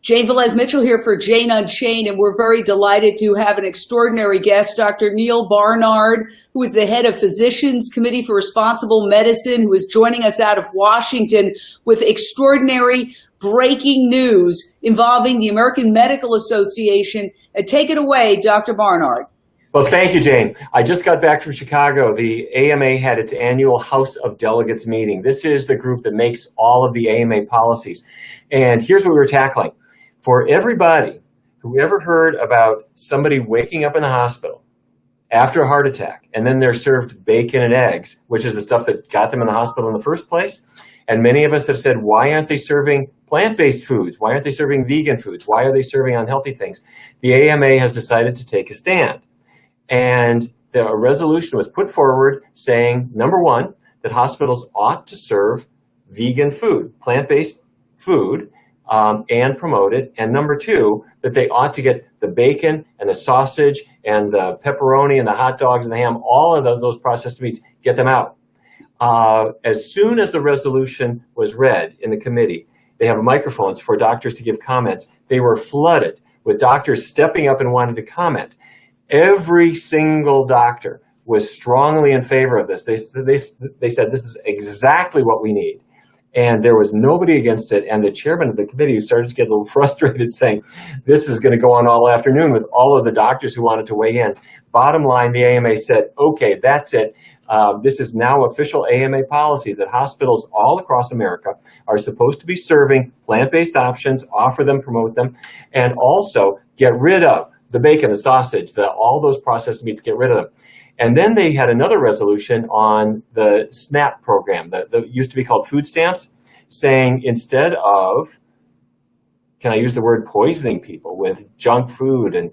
Jane Velez Mitchell here for Jane Unchained, and we're very delighted to have an extraordinary guest, Dr. Neal Barnard, who is the head of Physicians Committee for Responsible Medicine, who is joining us out of Washington with extraordinary breaking news involving the American Medical Association. Take it away, Dr. Barnard. Well, thank you, Jane. I just got back from Chicago. The AMA had its annual House of Delegates meeting. This is the group that makes all of the AMA policies. And here's what we were tackling. For everybody who ever heard about somebody waking up in the hospital after a heart attack, and then they're served bacon and eggs, which is the stuff that got them in the hospital in the first place, and many of us have said, why aren't they serving plant-based foods? Why aren't they serving vegan foods? Why are they serving unhealthy things? The AMA has decided to take a stand. And the resolution was put forward saying, number one, that hospitals ought to serve vegan food, plant-based food, and promote it. And number two, that they ought to get the bacon and the sausage and the pepperoni and the hot dogs and the ham, all of those processed meats, get them out. As soon as the resolution was read in the committee, they have microphones for doctors to give comments. They were flooded with doctors stepping up and wanting to comment. Every single doctor was strongly in favor of this. They said this is exactly what we need. And there was nobody against it. And the chairman of the committee started to get a little frustrated saying, this is going to go on all afternoon with all of the doctors who wanted to weigh in. Bottom line, the AMA said, okay, that's it. This is now official AMA policy that hospitals all across America are supposed to be serving plant-based options, offer them, promote them, and also get rid of the bacon, the sausage, all those processed meats, get rid of them. And then they had another resolution on the SNAP program that used to be called food stamps, saying instead of, can I use the word poisoning people with junk food and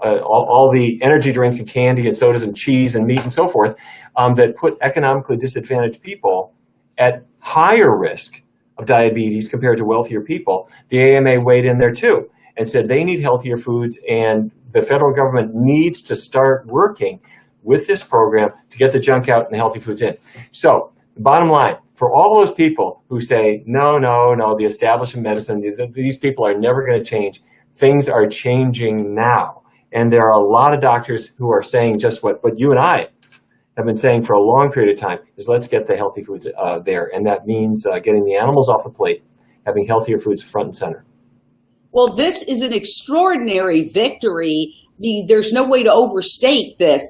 all the energy drinks and candy and sodas and cheese and meat and so forth, that put economically disadvantaged people at higher risk of diabetes compared to wealthier people, the AMA weighed in there too and said they need healthier foods, and the federal government needs to start working with this program to get the junk out and the healthy foods in. So, the bottom line, for all those people who say, no, the establishment medicine, these people are never going to change, things are changing now. And there are a lot of doctors who are saying just what you and I have been saying for a long period of time, is let's get the healthy foods there. And that means getting the animals off the plate, having healthier foods front and center. Well, this is an extraordinary victory. There's no way to overstate this.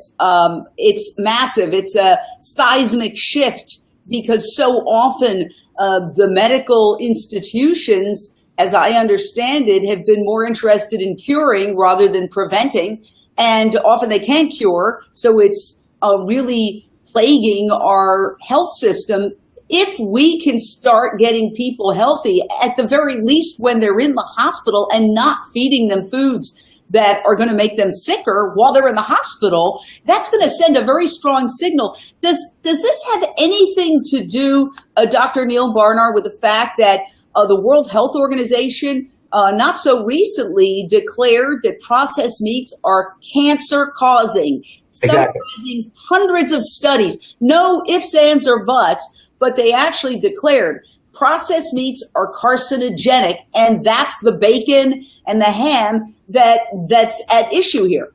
It's massive. It's a seismic shift because so often the medical institutions, as I understand it, have been more interested in curing rather than preventing. And often they can't cure. So it's really plaguing our health system. If we can start getting people healthy, at the very least when they're in the hospital and not feeding them foods that are going to make them sicker while they're in the hospital, that's going to send a very strong signal. Does this have anything to do, Dr. Neal Barnard, with the fact that the World Health Organization not so recently declared that processed meats are cancer-causing, summarizing hundreds of studies, no ifs, ands, or buts, but they actually declared processed meats are carcinogenic, and that's the bacon and the ham that's at issue here.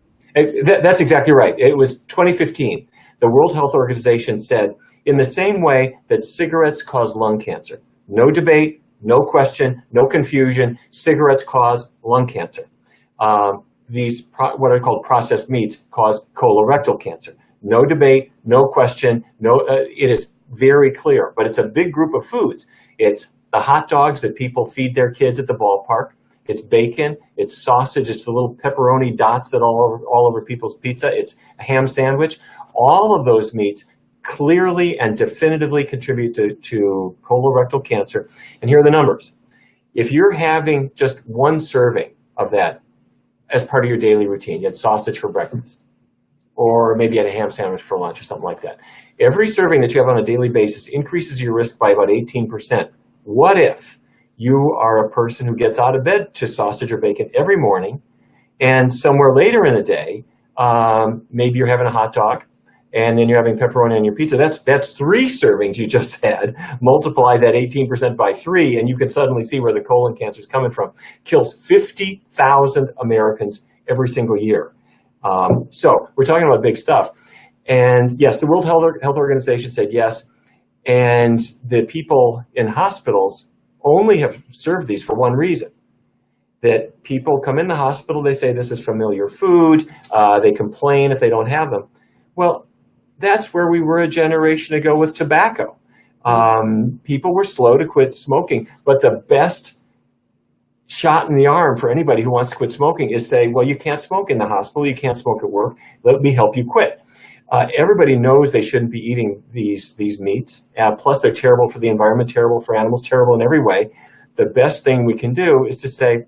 That's exactly right. It was 2015. The World Health Organization said, in the same way that cigarettes cause lung cancer, no debate, no question, no confusion, cigarettes cause lung cancer. These, what are called processed meats, cause colorectal cancer. No debate, no question, it is very clear, but it's a big group of foods. It's the hot dogs that people feed their kids at the ballpark. It's bacon, it's sausage, it's the little pepperoni dots that are all over people's pizza. It's a ham sandwich. All of those meats clearly and definitively contribute to colorectal cancer. And here are the numbers. If you're having just one serving of that as part of your daily routine, you had sausage for breakfast, or maybe you had a ham sandwich for lunch or something like that. Every serving that you have on a daily basis increases your risk by about 18%. What if you are a person who gets out of bed to sausage or bacon every morning, and somewhere later in the day, maybe you're having a hot dog, and then you're having pepperoni on your pizza. That's 3 servings you just had. Multiply that 18% by 3, and you can suddenly see where the colon cancer is coming from. Kills 50,000 Americans every single year. So we're talking about big stuff. And yes, the World Health Organization said yes, and the people in hospitals only have served these for one reason. That people come in the hospital, they say this is familiar food, they complain if they don't have them. Well, that's where we were a generation ago with tobacco. People were slow to quit smoking, but the best shot in the arm for anybody who wants to quit smoking is say, well, you can't smoke in the hospital, you can't smoke at work, let me help you quit. Everybody knows they shouldn't be eating these meats, plus they're terrible for the environment, terrible for animals, terrible in every way. The best thing we can do is to say,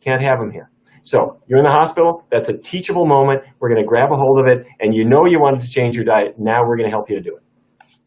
can't have them here. So you're in the hospital, that's a teachable moment, we're going to grab a hold of it, and you know you wanted to change your diet, now we're going to help you to do it.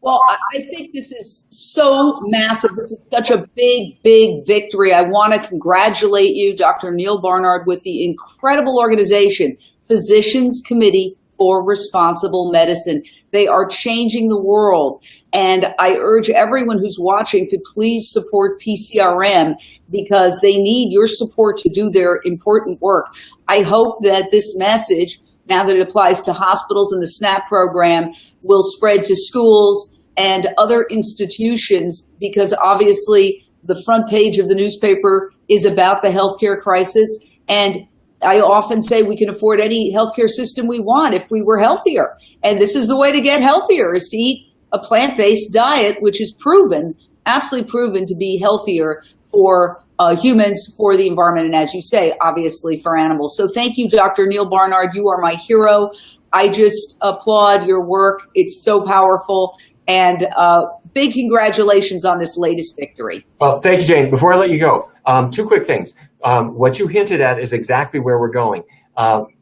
Well, I think this is so massive. This is such a big, big victory. I want to congratulate you, Dr. Neal Barnard, with the incredible organization, Physicians Committee for Responsible Medicine. They are changing the world. And I urge everyone who's watching to please support PCRM because they need your support to do their important work. I hope that this message, now that it applies to hospitals and the SNAP program, will spread to schools and other institutions, because obviously the front page of the newspaper is about the healthcare crisis. And I often say we can afford any healthcare system we want if we were healthier. And this is the way to get healthier, is to eat a plant-based diet, which is proven, absolutely proven to be healthier for humans, for the environment, and as you say, obviously for animals. So thank you, Dr. Neal Barnard. You are my hero. I just applaud your work. It's so powerful. And big congratulations on this latest victory. Well, thank you, Jane. Before I let you go, 2 quick things. What you hinted at is exactly where we're going.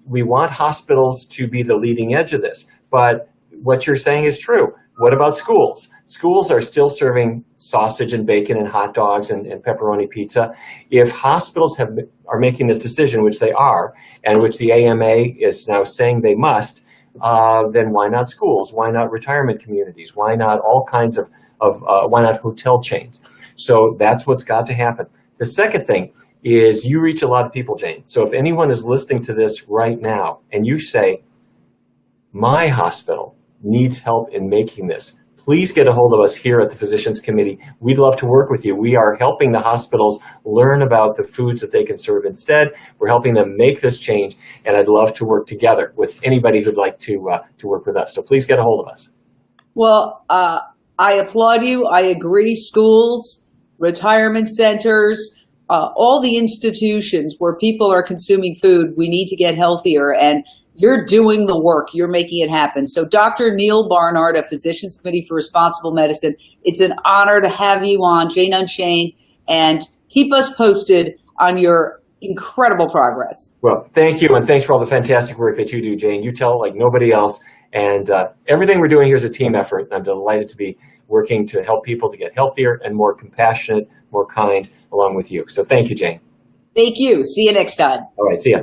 We want hospitals to be the leading edge of this, but what you're saying is true. What about schools? Schools are still serving sausage and bacon and hot dogs and pepperoni pizza. If hospitals are making this decision, which they are, and which the AMA is now saying they must, then why not schools? Why not retirement communities? Why not all kinds of why not hotel chains? So that's what's got to happen. The second thing is you reach a lot of people, Jane. So if anyone is listening to this right now and you say, my hospital needs help in making this, please get a hold of us here at the Physicians Committee. We'd love to work with you. We are helping the hospitals learn about the foods that they can serve instead. We're helping them make this change, and I'd love to work together with anybody who'd like to work with us. So please get a hold of us. Well, I applaud you. I agree. Schools, retirement centers, all the institutions where people are consuming food, we need to get healthier. And you're doing the work. You're making it happen. So Dr. Neal Barnard of Physicians Committee for Responsible Medicine, it's an honor to have you on Jane Unchained, and keep us posted on your incredible progress. Well, thank you, and thanks for all the fantastic work that you do, Jane. You tell it like nobody else, and everything we're doing here is a team effort, and I'm delighted to be working to help people to get healthier and more compassionate, more kind, along with you. So thank you, Jane. Thank you. See you next time. All right, see ya.